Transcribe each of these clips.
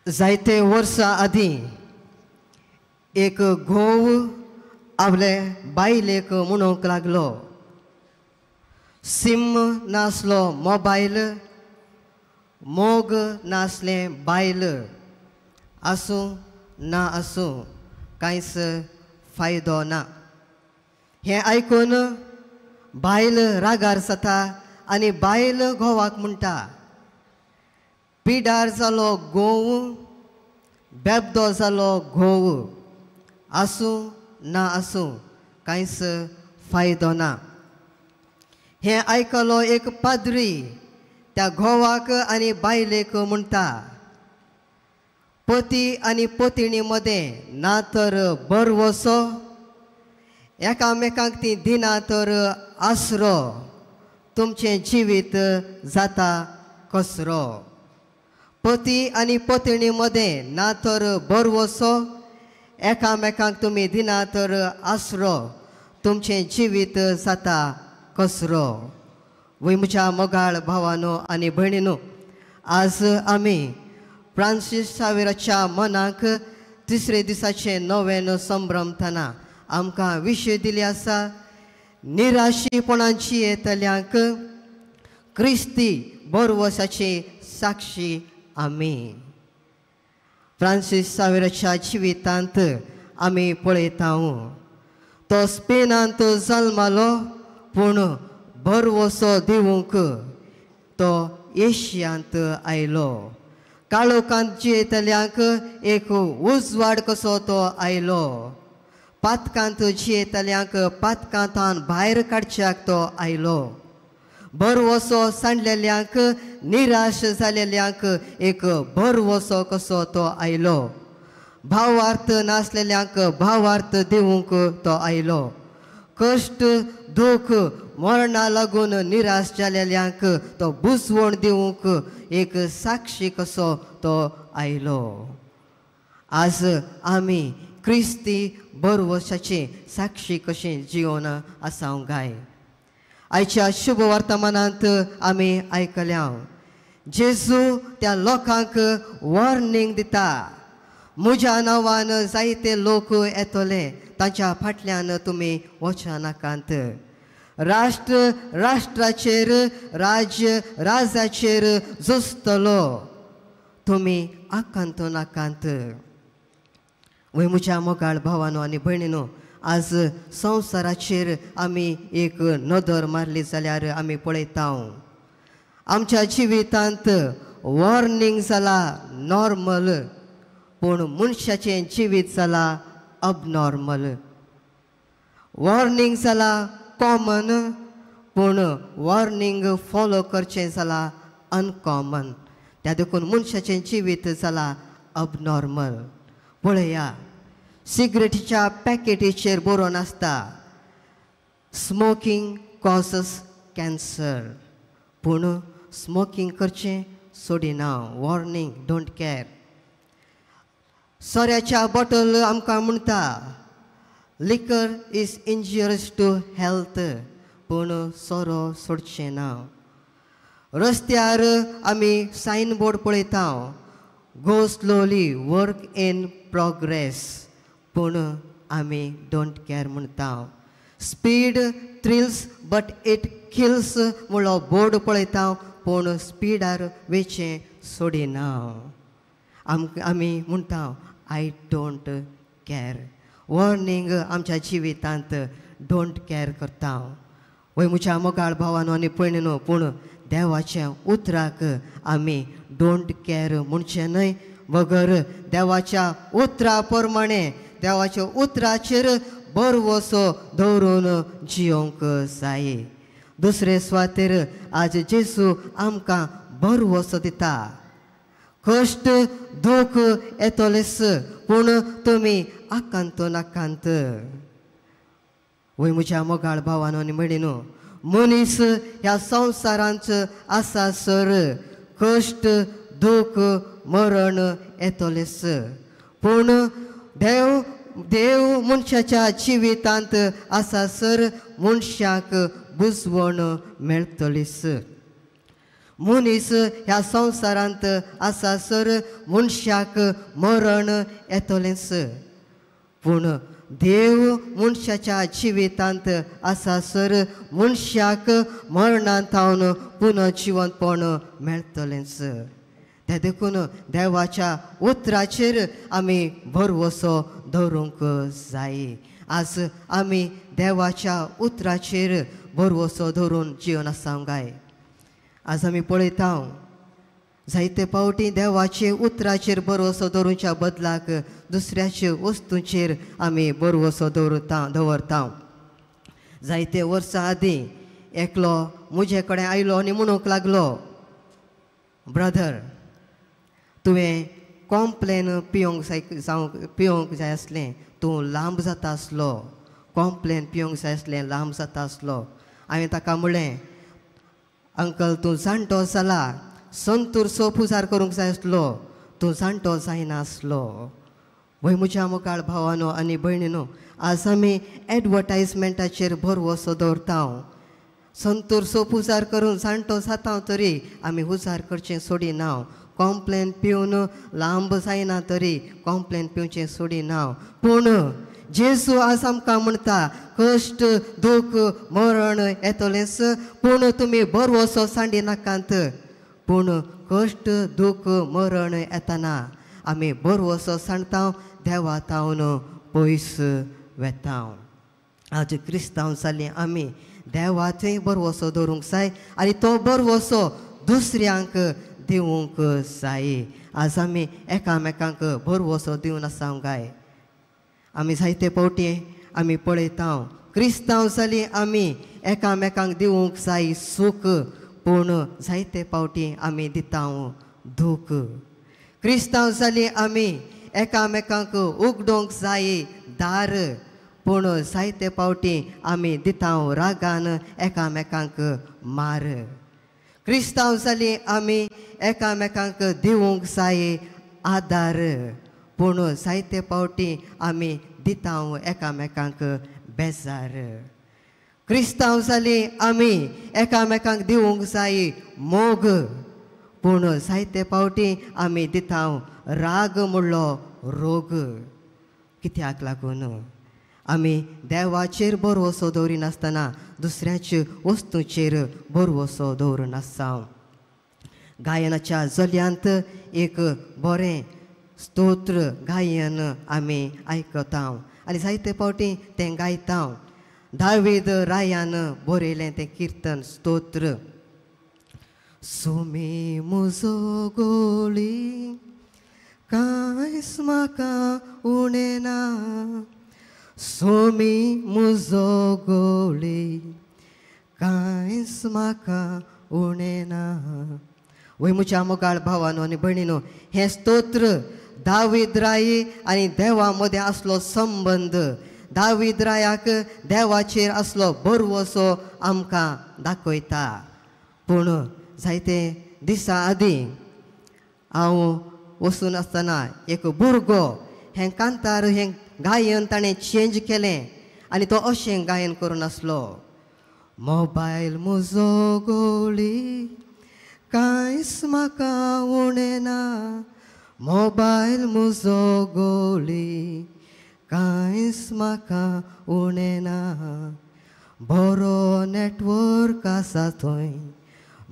जायते वर्सां आदीं एक घोव आपले बायलेक म्हणूंक लागलो, सिम नासलो मोबायल, मोग नासलें बायल, आसूं ना आसूं कांयच फायदो ना. हें आयकून बायल रागार जाता आनी बायल घोवाक म्हणटा, पिडार जालो घोव, बेबदो जालो घोव, आसूं ना आसूं कांयच फायदो ना. हें आयकलो एक पाद्री त्या घोवाक आनी बायलेक म्हणटा, पती आनी पत्नी मदें ना तर बरवसो, एकामेकांक ती दिना तर आसरो, तुमचें जिवीत जाता कसरो. पती आनी पत्नी मदें ना तर बरवसो, एकामेकांक तुमी दिना तर आसरो, तुमचें जिवीत जाता कसरो. वय म्हज्या मोगाळ भावानो आनी भयणीनो, आज आमी फ्रांसीस सावेराच्या मनाक तिसरे दिसाचें नोवेन संभ्रमतना आमकां विशय दिले आसा, निराशीपणांची येतल्यांक क्रिस्ती बरवसाची साक्षी आमी. फ्रांसीस सावेराच्या जिवितांत आमी पळयता, तो स्पेनांत जल्मालो पूण बरवसो दिवंक तो एशियांत आयलो. काळोखांत जियेतल्यांक एक उजवाड कसो तो आयलो. पातकांत जियेतल्यांक पातकांतान भायर काडच्याक तो आयलो. बरवसो सांडलेल्यांक, निराश जालेल्यांक एक बरवसो कसो तो आयलो. भावार्थ नासलेल्यांक भावार्थ दिवंक तो आयलो. कश्ट दूख मरणा लागून निराश जालेल्यांक तो बुजवण दिवंक एक साक्षी कसो तो आयलो. आज आमी क्रिस्ती बरवसाची साक्षी कशी जिवन आसांव गाय. आयच्या शुभ वर्तमानांत आमी आयकल्या, जेजू त्या लोकांक वॉर्निंग दिता, म्हज्या नांवान जायते लोक येतले, तांच्या फाटल्यान तुमी वचनाकांत. राष्ट्र राष्ट्राचेर, राज्य राजाचेर झुजतलो, तुमी आकांत नाकांत. वय म्हज्या मोगाळ भावानो आनी भयणीनो, आज संवसाराचेर आमी एक नदर मारली जाल्यार आमी पळयता, आमच्या जिवितांत वॉर्निंग जाला नॉर्मल, पूण मनशाचें जिवीत जाला अबनॉर्मल. वॉर्निंग जाला कॉमन, पूण वॉर्निंग फॉलो करचें जाला अनकॉमन. त्या देखून मनशाचें जिवीत जाला अबनॉर्मल. पळया, सिगरेटीच्या पॅकेटीचेर बरोवन आसता, स्मोकींग कॉजस कॅन्सर, पूण स्मोकींग करचें सोडिना. Warning, don't care. सोऱ्याच्या बॉटल आमकां म्हणटा, लिकर इज इंजुरियस टू हेल्थ, पूण सोरो सोडचें ना. रस्त्यार आमी सायन बोर्ड पळयता, गो स्लोली, वर्क इन प्रोग्रेस, पूण आमी डोंट केअर म्हणटा. Speed thrills but it kills म्हणलो बोर्ड पळयता, पूण स्पीडार वेचें सोडिना. आमी म्हणटा, आय डोंट केअर. वॉर्निंग आमच्या जिवितांत डोंट केअर करता. वय म्हज्या मोगाळ भावानो आनी भयणीनो, पूण देवाच्या उतराक आमी डोंट केअर म्हणचें न्हय, बगर देवाच्या उतरा प्रमाणे, देवाच्या उतराचेर बरवसो दवरून जियोंक जाय. दुसरे सुवातेर आज जेजू आमकां बरवसो दिता. कश्ट दूख येतलेच, पूण तुमी आकांत नाकांत. वय म्हज्या मोगाळ भावानो आनी भयणीनो, मनीस ह्या संवसारांत आसा सर, कश्ट दूख मरण येतलेच, पूण देव मनशाच्या जिवितांत आसा सर, मनशाक बुजवण मेळटलीच. मनीस ह्या संवसारांत आसा सर मनशाक मरण येतलेंच पूण देव मनशाच्या जिवितांत आसा सर मनशाक मरणांतावन पुनर्जिवनपण मेळटलेंच ते देखून देवाच्या उतराचेर आमी भरवसो दवरूंक जाय आज आमी देवाच्या उतराचेर भरवसो दवरून जिवन आसांक जाय आज आमी पळयता जायते फावटी देवाचे उतराचेर भरवसो दवरूच्या बदलाक दुसऱ्याचे वस्तूंचेर आमी भरवसो दवरता जायते वर्सां आदीं एकलो म्हजे कडेन आयलो आनी म्हणूंक लागलो ब्रदर तुवें कॉम्प्लेन पिवंक जाय आसलें तूं लांब जाता आसलो कॉम्प्लेन पिवंक जाय आसलें लांब जाता आसलो हांवें ताका म्हणलें अंकल तूं जाणटो जाला संतूरचो पुजार करूंक जाय आसलो तूं जाणटो जायना आसलो वय म्हज्या मुखार भावानो आनी भयणीनो आज आमी एडवर्टायजमेंटाचेर भरवसो दवरता संतूरचो पुजार करून जाणटो जाता तरी आमी उजार करचें सोडिना कॉम्प्लेन पिवन लांब जायना तरी कॉम्प्लेन पिवचें सोडिना पूण जेजू आज आमकां म्हणटा कश्ट दूख मरण येतलेंच पूण तुमी भरवसो सांडिनाकांत पूण कश्ट दूख मरण येतना आमी भरवसो सांडटा देवा तावन पयस वेता आज क्रिस्तांव जालीं आमी देवाचोय भरवसो दवरूंक जाय आनी तो भरवसो दुसऱ्यांक दिवंक जाय आज आमी एकामेकांक भरवसो दिवन आसांक जाय आमी जायते फावटी आमी पळयता क्रिस्तांव जालीं आमी एकामेकांक दिवंक जाय सूख पूण जायते फावटी आमी दिता दूख क्रिस्तांव जालीं आमी एकामेकांक उगडोवंक जाय दार पूण जायते फावटी आमी दिता रागान एकामेकांक मार क्रिस्तांव जालीं आमी एकामेकांक दिवंक जाय आदार पूण जायते फावटी आमी दिता एकामेकांक बेजार क्रिस्तांव जालीं आमी एकामेकांक दिवंक जाय मोग पूण जायते फावटी आमी दिता राग म्हणलो रोग कित्याक लागून आमी देवाचेर भरवसो दवरिनासतना दुसऱ्याचे वस्तूंचेर भरवसो दवरून आसा गायनाच्या जल्यांत एक बरें स्तोत्र गायन आमी आयकता आनी जायते फावटी तें गायता दावीद रायान बरयलें तें किर्तन स्तोत्र सुमी म्हजो गोळी कांयच म्हाका उणें ना सोमी म्हजो गोळी कांयच म्हाका उणें ना वय म्हज्या मोगाळ भावानो आनी भयणीनो हें स्तोत्र दावीद राय आनी देवा मदें आसलो संबंद दावीद रायाक देवाचेर आसलो भरवसो आमकां दाखयता पूण जायते दिसा आदीं हांव वचून आसतना एक भुरगो हें कांतार हें गायन ताणें चेंज केलें आनी तो अशें गायन करून आसलो मोबायल म्हजो गोळी कांयच म्हाका उणें ना मोबायल म्हजो गोळी कांयच म्हाका उणें ना बरो नेटवर्क आसा थंय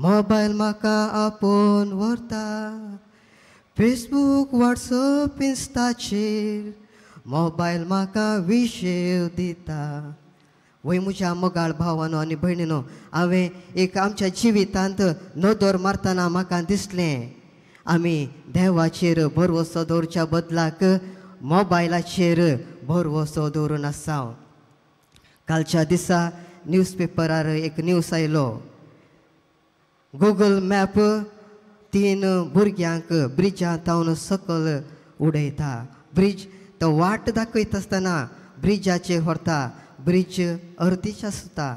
मोबायल म्हाका आपोवन व्हरता फेसबूक वॉट्सअप इंस्टाचेर मोबायल म्हाका विशय दिता वय म्हज्या मोगाळ भावानो आनी भयणीनो हांवें एक आमच्या जिवितांत नदर मारतना म्हाका दिसलें आमी देवाचेर भरवसो दवरच्या बदलाक मोबायलाचेर भरवसो दवरून आसा कालच्या दिसा न्यूजपेपरार एक न्यूज आयलो गुगल मॅप 3 भुरग्यांक ब्रिजा तावन सकल उडयता ब्रिज तो वाट दाखयता आसतना ब्रिजाचेर व्हरता ब्रिज अर्दीच आसता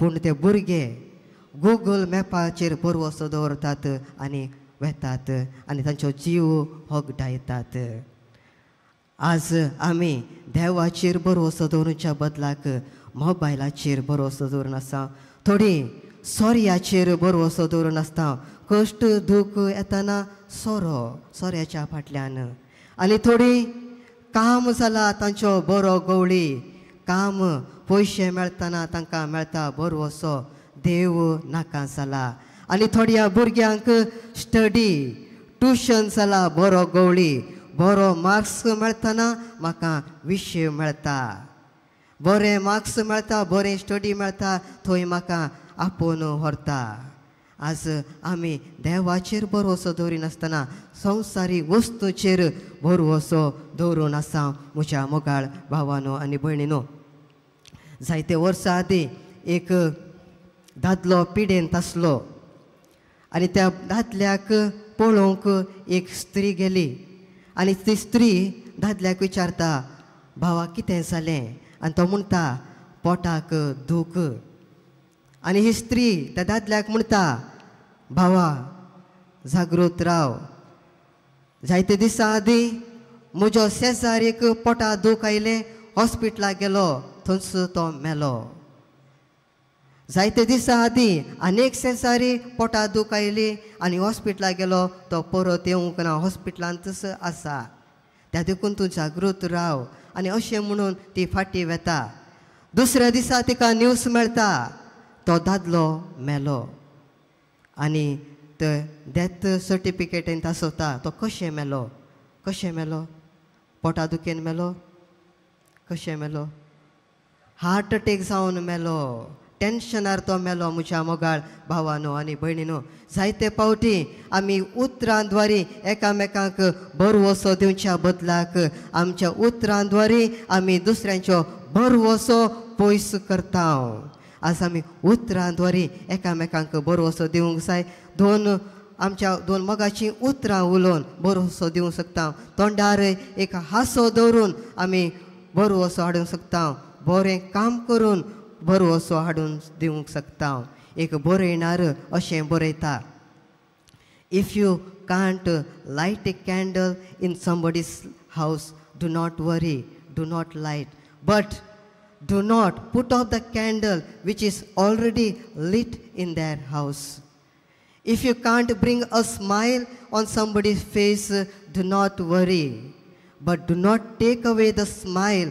पूण ते भुरगे गुगल मॅपाचेर भरवसो दवरतात आनी वेतात आनी तांचो जीव होगडायतात आज आमी देवाचेर भरवसो दवरच्या बदलाक मोबायलाचेर भरवसो दवरून आसा थोडीं सोर्याचेर भरवोसो दवरून आसता कश्ट दूख येताना सोऱ्याच्या फाटल्यान आनी थोडी काम जाला तांचो बरो गवळी काम पयशे मेळतना तांकां मेळटा भरवोसो देव नाका जाला आनी थोड्या भुरग्यांक स्टडी ट्युशन जाला बरो गवळी बरो मार्क्स मेळतना म्हाका विशय मेळटा बरे मार्क्स मेळटा बरें स्टडी मेळटा थंय म्हाका आपोवन व्हरता आज आमी देवाचेर भरवोसो दवरिनासतना संवसारीक वस्तूचेर भरवोसो दवरून आसा म्हज्या मोगाळ भावानो आनी भयणीनो जायते वर्सां आदीं एक दादलो पिडेंत आसलो आनी त्या दादल्याक पळोवंक एक स्त्री गेली आनी ती स्त्री दादल्याक विचारता भावा कितें जालें आनी तो म्हणटा पोटाक दूख आनी ही स्त्री त्या दादल्याक म्हणटा भावा जागृत राव जायते दिसा आदीं म्हजो शेजारीक पोटा दूख आयलें हॉस्पिटलाक गेलो थंयच तो मेलो जायते दिसा आदीं आनीक शेजारी पोटा दूख आयली आनी हॉस्पिटलाक गेलो तो परत येवंक ना हॉस्पिटलांतच आसा त्या देखून तूं जागृत राव आनी अशें म्हणून ती फाटीं वेता दुसऱ्या दिसा तिका न्यूज मेळटा तो दादलो मेलो आनी तो डेथ सर्टिफिकेटीन आसोता तो कशें मेलो पोटा दुखेन मेलो कशें मेलो हार्ट अटॅक जावन मेलो टेन्शनार तो मेलो म्हज्या मोगाळ भावानो आनी भयणीनो जायते फावटी आमी उतरांद्वारे एकामेकांक भरवोसो दिवच्या बदलाक आमच्या उतरांद्वारे आमी दुसऱ्यांचो भरवोसो पयस करता आज आमी उतरांद्वारे एकामेकांक भरवोसो दिवंक जाय आमच्या दोन मोगाचीं उतरां उलोवन भरवोसो दिवंक शकता तोंडार एक हांसो दवरून आमी भरवोसो हाडूंक शकता बरें काम करून भरवोसो हाडून दिवंक शकता एक बरयणार अशें बरयता if you can't light a candle in somebody's house do not worry do not light but do not put out the candle which is already lit in their house. If you can't bring a smile on somebody's face, do not worry. But do not take away the smile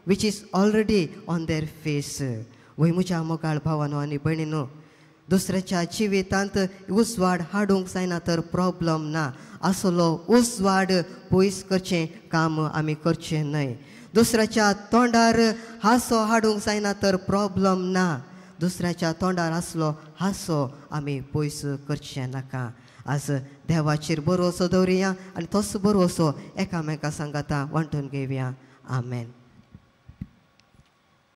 which is already on their face. वय म्हज्या मोगाळ भावानो आनी भयणीनो दुसऱ्याच्या जिवितांत उजवाड हाडूंक जायना तर प्रॉब्लम ना आसलो उजवाड पयस करचें काम आमी करचें न्हय दुसऱ्याच्या तोंडार हांसो हाडूंक जायना तर प्रॉब्लम ना दुसऱ्याच्या तोंडार आसलो हांसो आमी पयस करचें नाका आज देवाचेर भरवोसो दवरुया आनी तोच भरवोसो एकामेका सांगाता वांटून घेवया आमेन